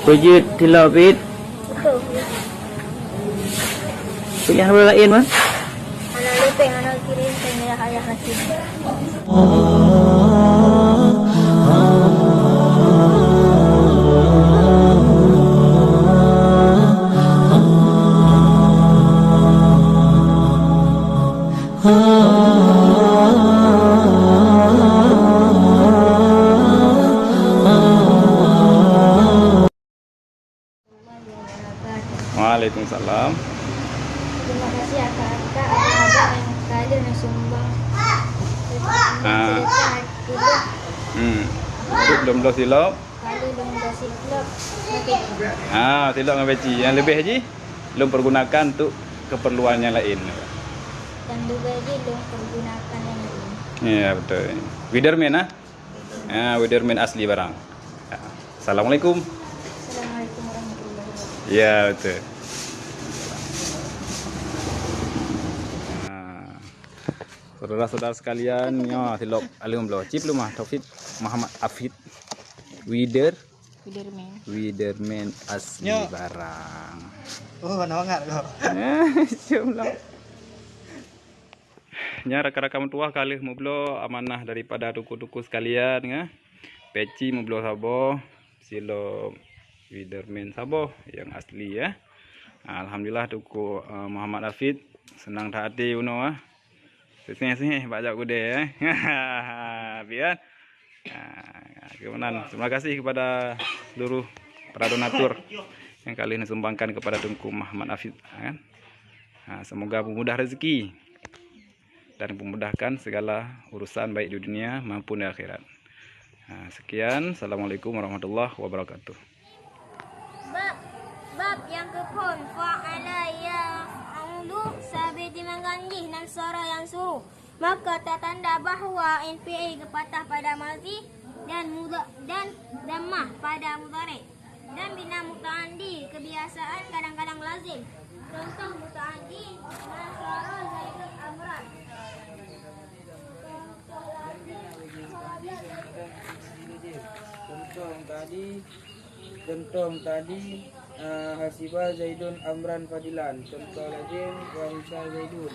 Wajib tilawit. Betul. Yang lain mah? Anak lepeng, anak kirim, saya ayah nasi. Waalaikumsalam. Terima kasih kakak abang yang kalian yang sumbang. Belum silap. Kali belum kasih klub. Silap dengan peci. Yang lebih haji belum pergunakan untuk keperluan yang lain. Dan juga belum pergunakan yang lain. Iya betul. Widerman Widerman asli barang. Assalamualaikum. Assalamualaikum warahmatullahi wabarakatuh. Iya betul. Saudara-saudara sekalian, ya silap alhamdulillah. Cip lu mah Taufik Muhammad Afid. Widerman asli barang. Oh, nawangat kau. Insyaallah. Nya rakan-rakan tua kali mublo amanah daripada duku-duku sekalian ya. Peci mublo sabo, silo Widerman sabo yang asli ya. Alhamdulillah duku Muhammad Afid senang hati uno sini baca kude ya. Biar kemudian terima kasih kepada seluruh para donatur yang kali ini sumbangkan kepada Tunku Muhammad Afid kan. Semoga memudah rezeki dan memudahkan segala urusan baik di dunia maupun di akhirat. Sekian, assalamualaikum warahmatullahi wabarakatuh. Bab yang kepon fa'ala ya amdu sabi dimangganji dan suara yang suruh, maka tanda bahawa NPA kepatah pada mazi dan muda dan dhammah pada mudhari dan bina mutaaddi kebiasaan kadang-kadang lazim. Contoh mutaaddi nasara zaidun amran. Contoh tadi hasiba Zaidun amran fadilan. Contoh lazim wa hisa Zaidun.